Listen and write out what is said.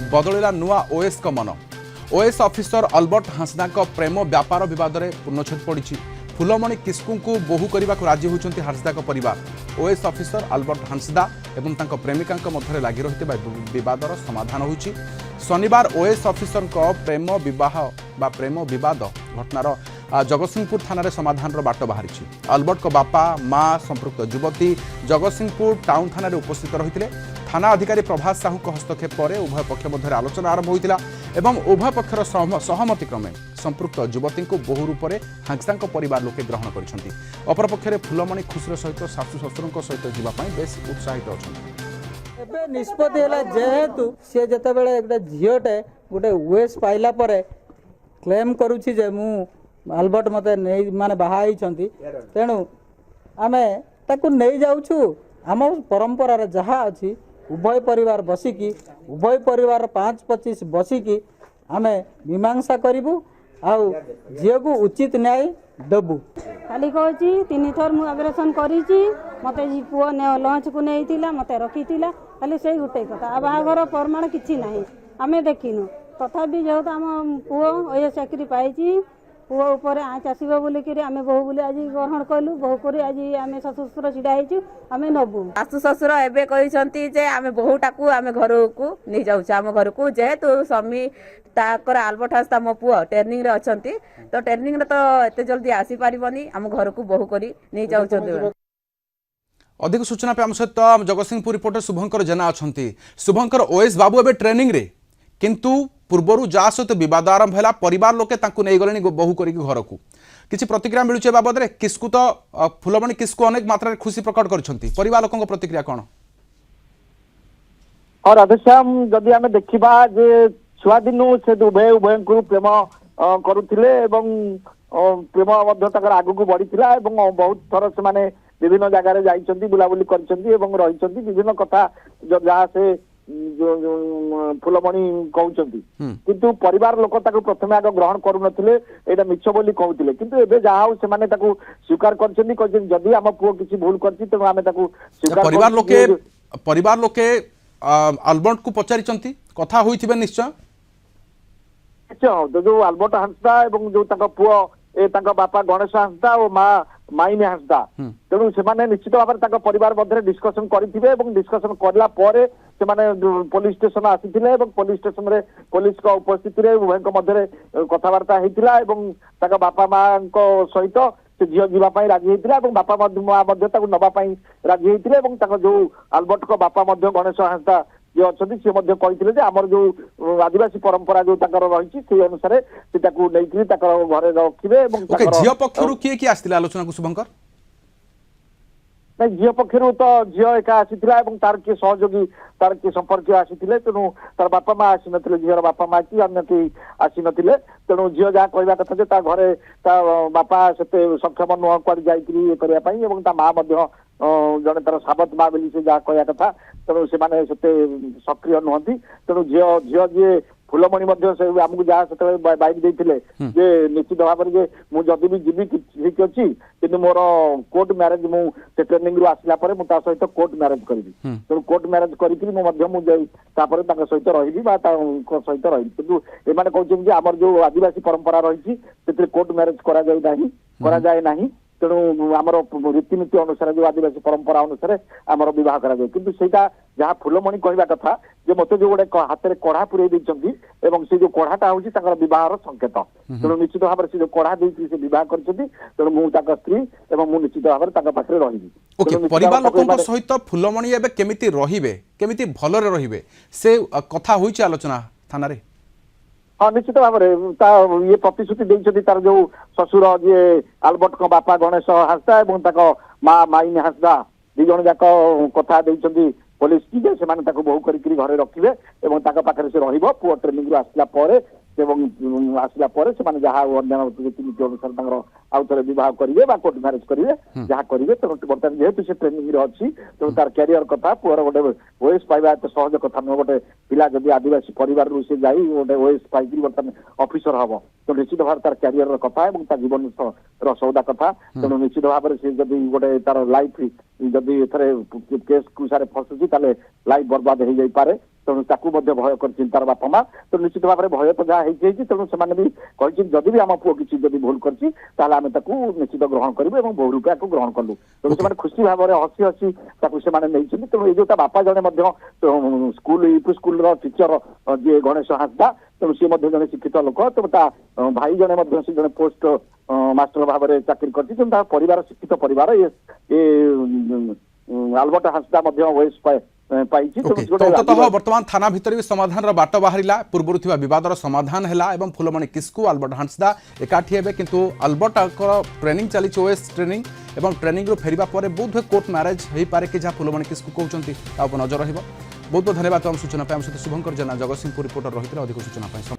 बदलिला नुआ ओएस का मन। ओएस ऑफिसर अल्बर्ट हांसदा प्रेम व्यापार बद में पूर्णछेद पड़ी। फुलमणि किस्कू को बोहू करने को राजी होती हांसदा परिवार। ओएस ऑफिसर अल्बर्ट हांसदा एवं प्रेमिका मध्य लगी रही बदर समाधान होती। शनिवार ओएस ऑफिसर प्रेम विवाह बा प्रेम विवाद घटनार जगतसिंहपुर थाना समाधान बाट बाहरी। अल्बर्ट को बापा माँ संपृक्त युवती जगतसिंहपुर टाउन थाना उपस्थित रही। थाना अधिकारी प्रभास साहू हस्तक्षेप पर उभय पक्ष मध्य आलोचना आरंभ होता एवं उभय पक्षर सहमति क्रमे संपृक्त युवती को बहु रूप में हांसदा परिवार लोके ग्रहण कर। अपरपक्षे फुलमणि खुशीर सहित सासु ससुर सहित जावाई बेस उत्साहित अच्छा। निष्पत्ति है जेहेतु सी जिते बड़े झीटे गोटे ओएस पाइला क्लेम करुच्ची जे मु अल्बर्ट मते नहीं माने बाहा तेणु आम ताकू नहीं जाऊँ आम परंपरार जहाँ अच्छी उभय परिवार बसिकी उभय परिवार 5-25 बसिकी आम मीमांसा करूँ आउ झील को उचित न्याय देबू। खाली कहूँ 3 थर मु ऑपरेशन करी मते पुओ लंच को नहीं मत रखी खाली से गोटे कथा बाहागर प्रमाण किसी ना आम देखिनु तथापि जेहेतु आम पुओ ये चाकरी पाई पुओ उपर आँच आसब बोलिक आम बहु बोली आज ग्रहण कलु बहु कर आज आम शाशु ससुर छिड़ा आम नबू। शाशु ससुर एवं कहते आम बहुटा को आम घर को नहीं जाऊँ आम घर को जेहेतु स्वामी ताकर आल्बर्ट हांसदा मो पुओ ट्रेनिंग रे अछंती तो ट्रेनिंग रे तो एते जल्दी आसी पारिबनी आम घर को बहु करी नहीं जाऊँ। अधिक सूचना पे आम सहित जगतसिंहपुर रिपोर्टर शुभंकर जेना अच्छा। शुभंकर ओएस बाबू एवं ट्रेनिंग रे किंतु पूर्वर जहाँ सहित बद आरंभ है परिवार लोके नहीं गले बहु कर घर को किसी प्रतिक्रिया मिलूचे बाबद में किस्कू तो फुलमणि किस्कू अनेक मात्रा खुशी प्रकट कर लोकों प्रतिक्रिया कौन? और राधेश्याम जदि आम देखा जे छुआ दिनू से उभय को प्रेम करुले प्रेम आग को बढ़ी बहुत थर से विभिन्न जगार जाइछंती बुलाबुली करछंती रही विभिन्न कथा जहाँ से फुलमणि कहउछंती किंतु परिवार लोक ताको प्रथमे आग ग्रहण करू नथिले एटा मिछ बोली कहउथिले किंतु एबे जहा हो से माने ताको स्वीकार करछंती कहछन जदी हम पुओ किछि भूल करछि त आमे ताको स्वीकार परिवार लोके अल्बर्ट को पचारिछंती कथा होइथिबे निश्चय जो अल्बर्ट हांसदा एवं जो ताको पुओ ताको बापा गणेश हांसदा और माँ माइने हांसदा तेणु से निश्चित भाव में परिवार मध्य डिस्कसन करेंगे डिस्कसन करला पुलिस स्टेशन आसी पुलिस स्टेशन रे पुलिस का उपस्थिति रे उभय मध्य कथबार्ता होता बापा माँ सहित से झील जावाई राजी होता बापा माँ नवाई राजी होते जो अल्बर्ट को बापा गणेश हांसदा जे अच्छा सी कहते आमर जो आदिवासी परंपरा जो रही से अनुसार से घरे रखिए। झील पक्षर किए किए आसते आलोचना को शुभंकर? नहीं झील पक्षर तो झील एका आसी तार किए सहयोगी तार किए संपर्क आसी तेणु तार बापा माँ आसी ना झील बापा माँ कि अन्य कई आसी ना तेणु झील जहाँ कहवा कथा घरे बापा से सक्षम नुह कुआड़े जाए माँ जड़े तार साबत माँ बोली से जहाँ कहवा कथा तेणु से सक्रिय नुहति तेणु झील जी फुलमणि आमको जहाँ से बाइक देते निश्चित भाव में मुझे भी जीवी ठीक अच्छी कि मोर कोर्ट मैरेज मुझे ट्रेनिंग रू आसला सहित कोर्ट मैरेज करी तेणु कोर्ट मैरेज करी सहित रही सहित रही कितु एमाने कहते आमर जो आदिवासी परंपरा रही कोर्ट मैरेज करा जाए ना तेणु आमर रीतिनीति अनुसार जो आदिवासी परंपरा अनुसार आमर बह कर जहाँ फुलमणि कहवा कथा जे मत जो गोटे हाथ में कढ़ा पुरे से जो कढ़ाटा हूँ बहर संकेत तेणु निश्चित भाव में जो कढ़ा से बह कर मुझे स्त्री और निश्चित भाव में पाखे रही परिवार लोकों सहित फुलमणि एबे केमिति रहिबे केमिति भलरे रहिबे से कथा होइछि आलोचना थाना रे? हाँ निश्चित भाव में ये प्रतिश्रुति देते तार जो ससुर जी अल्बर्ट को बापा गणेश हांसदा और माँ माइने हांसदा दी जन जाक कथा देते पुलिस की से बहु करी घरे रखिए पाखे से रुओ ट्रेनिंग आसला आसला से जहाँ रीतिनीति अनुसार आउ थे बह करेंगे कोर्ट मैरेज करेंगे जहाँ करेंगे तेणु बर्तमान जेहेतु से ट्रेनिंग अच्छी तेणु तार कैरियर कथा पुअर गोटे ओएस पाइबा एत सहज कथा नुह गोटे पिला जब आदिवासी परिवार से गोटे ओएस पाई बर्तमान ऑफिसर हम तो निश्चित भाव तार क्यारियर कथा और तार जीवन सौदा कथा तेणु निश्चित भाव से जदि गोटे तार लाइफ जदि केस कुसारे फसुची ताले लाइफ बर्बाद हो जाई पारे तेणु ताकू भय कर तार बापा माँ तो निश्चित भाव में भय तो जहाँ होती तेणु से भी जदि भी आम पुओ किसी जदि भूल कर निश्चित ग्रहण करूँ और बहु रूपे ग्रहण कलु तेणु से खुशी भाव में हसी हसी नहीं तेणु ये जो बापा जड़े स्कूल यूपी स्कूल टीचर जी गणेश हांसदा तेणु सी जड़े शिक्षित लोक तो भाई जड़े जड़े पोस्ट मास्टर भाव में चाकरी कर परिवार शिक्षित परिवार ये आल्बर्ट हांसदा ओएस अंततः वर्तमान थाना भितर भी समाधान बाट बाहरिला पूर्व बदर समाधान है एवं फुलमणि किस्कू आल्बर्ट हांसदा एकाठी हेबे किंतु आल्बर्ट ट्रेनिंग चली ओएस ट्रेनिंग एवं ट्रेनिंग फेरिबा परे बोध कोर्ट मैरेज हो पारे कि जहाँ फुलमणि किस्कू कहते नजर रहिबो बहुत बहुत धन्यवाद। सूचना शुभंकर जेना जगतसिंहपुर रिपोर्टर रही अधिक सूचना।